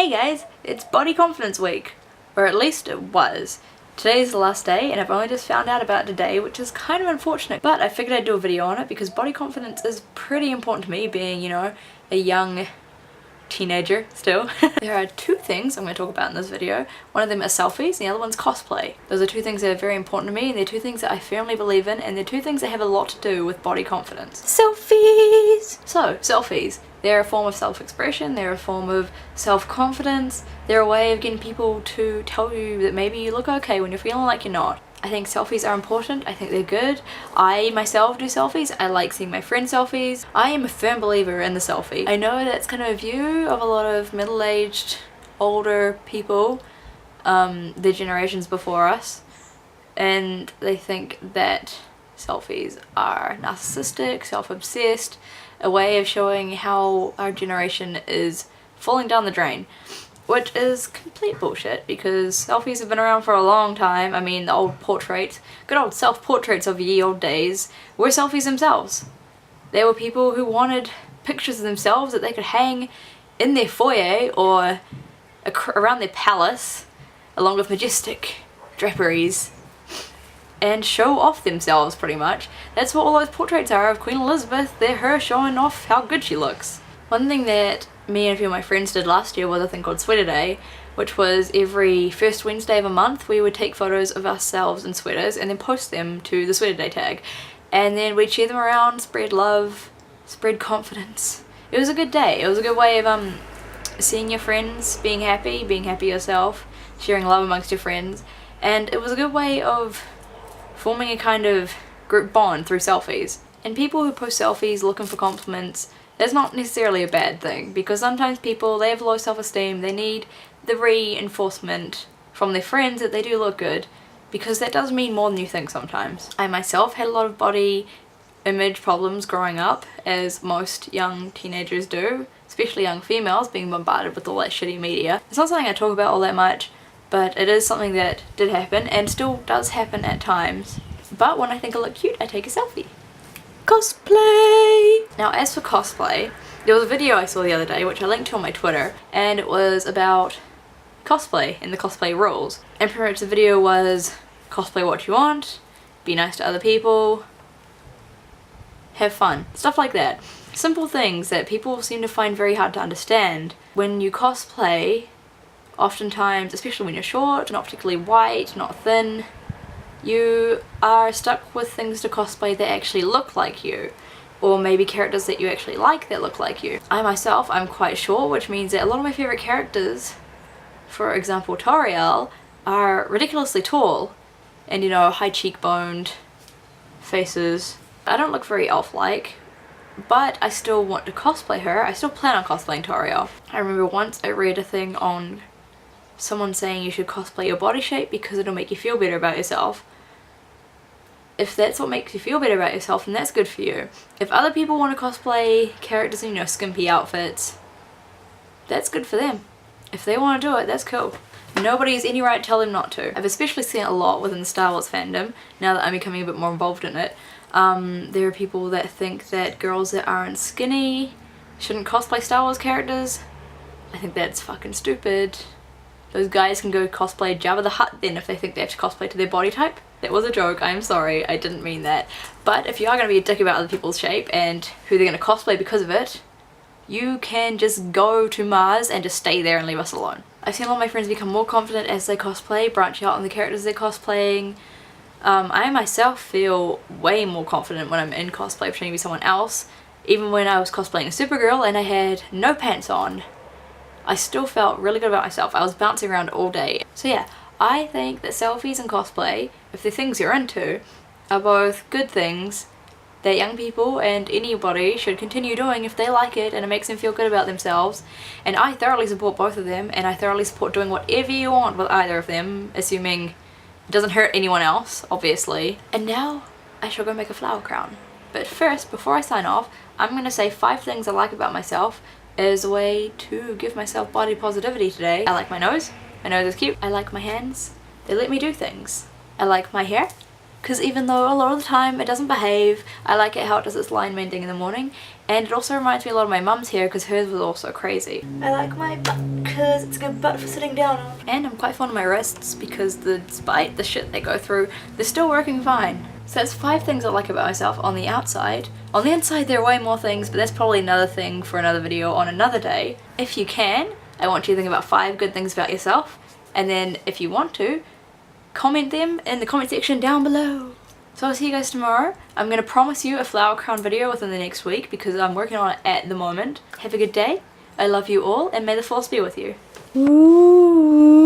Hey guys, it's Body Confidence Week, or at least it was. Today's the last day and I've only just found out about it today, which is kind of unfortunate, but I figured I'd do a video on it because body confidence is pretty important to me, being, you know, a young teenager still. There are two things I'm going to talk about in this video. One of them is selfies and the other one's cosplay. Those are two things that are very important to me, and they're two things that I firmly believe in, and they're two things that have a lot to do with body confidence. Selfies! So, selfies. They're a form of self-expression, they're a form of self-confidence, they're a way of getting people to tell you that maybe you look okay when you're feeling like you're not. I think selfies are important, I think they're good. I myself do selfies, I like seeing my friends' selfies. I am a firm believer in the selfie. I know that's kind of a view of a lot of middle-aged, older people, the generations before us, and they think that selfies are narcissistic, self-obsessed, a way of showing how our generation is falling down the drain. Which is complete bullshit, because selfies have been around for a long time. I mean, the old portraits, good old self-portraits of ye old days, were selfies themselves. There were people who wanted pictures of themselves that they could hang in their foyer or around their palace, along with majestic draperies, and show off themselves, pretty much. That's what all those portraits are of Queen Elizabeth. They're her showing off how good she looks. One thing that me and a few of my friends did last year was a thing called Sweater Day, which was every first Wednesday of a month we would take photos of ourselves in sweaters and then post them to the Sweater Day tag. And then we'd share them around, spread love, spread confidence. It was a good day. It was a good way of seeing your friends, being happy yourself, sharing love amongst your friends, and it was a good way of forming a kind of group bond through selfies. And people who post selfies looking for compliments, that's not necessarily a bad thing, because sometimes people, they have low self-esteem, they need the reinforcement from their friends that they do look good, because that does mean more than you think sometimes. I myself had a lot of body image problems growing up, as most young teenagers do, especially young females being bombarded with all that shitty media. It's not something I talk about all that much, but it is something that did happen and still does happen at times. But when I think I look cute, I take a selfie. Cosplay! Now, as for cosplay, there was a video I saw the other day which I linked to on my Twitter, and it was about cosplay and the cosplay rules. And pretty much the video was cosplay what you want, be nice to other people, have fun, stuff like that. Simple things that people seem to find very hard to understand. When you cosplay, oftentimes, especially when you're short, not particularly white, not thin, you are stuck with things to cosplay that actually look like you, or maybe characters that you actually like that look like you. I myself, I'm quite short, which means that a lot of my favourite characters, for example Toriel, are ridiculously tall, and, you know, high cheekboned faces. I don't look very elf-like, but I still want to cosplay her. I still plan on cosplaying Toriel. I remember once I read a thing on someone saying you should cosplay your body shape because it'll make you feel better about yourself. If that's what makes you feel better about yourself, then that's good for you. If other people want to cosplay characters in, you know, skimpy outfits, that's good for them. If they want to do it, that's cool. Nobody has any right to tell them not to. I've especially seen it a lot within the Star Wars fandom, now that I'm becoming a bit more involved in it. There are people that think that girls that aren't skinny shouldn't cosplay Star Wars characters. I think that's fucking stupid. Those guys can go cosplay Jabba the Hutt then if they think they have to cosplay to their body type. That was a joke, I'm sorry, I didn't mean that. But if you are going to be a dick about other people's shape and who they're going to cosplay because of it, you can just go to Mars and just stay there and leave us alone. I've seen a lot of my friends become more confident as they cosplay, branch out on the characters they're cosplaying. I myself feel way more confident when I'm in cosplay pretending to be someone else. Even when I was cosplaying a Supergirl and I had no pants on, I still felt really good about myself. I was bouncing around all day. So yeah, I think that selfies and cosplay, if they're things you're into, are both good things that young people and anybody should continue doing if they like it and it makes them feel good about themselves. And I thoroughly support both of them, and I thoroughly support doing whatever you want with either of them, assuming it doesn't hurt anyone else, obviously. And now I shall go make a flower crown. But first, before I sign off, I'm going to say 5 things I like about myself as a way to give myself body positivity today. I like my nose is cute. I like my hands, they let me do things. I like my hair, because even though a lot of the time it doesn't behave, I like it how it does its line mending in the morning. And it also reminds me a lot of my mum's hair because hers was also crazy. I like my butt because it's a good butt for sitting down on. And I'm quite fond of my wrists because despite the shit they go through, they're still working fine. So that's 5 things I like about myself on the outside. On the inside there are way more things, but that's probably another thing for another video on another day. If you can, I want you to think about 5 good things about yourself, and then if you want to, comment them in the comment section down below. So I'll see you guys tomorrow. I'm going to promise you a flower crown video within the next week because I'm working on it at the moment. Have a good day. I love you all and may the force be with you. Ooh.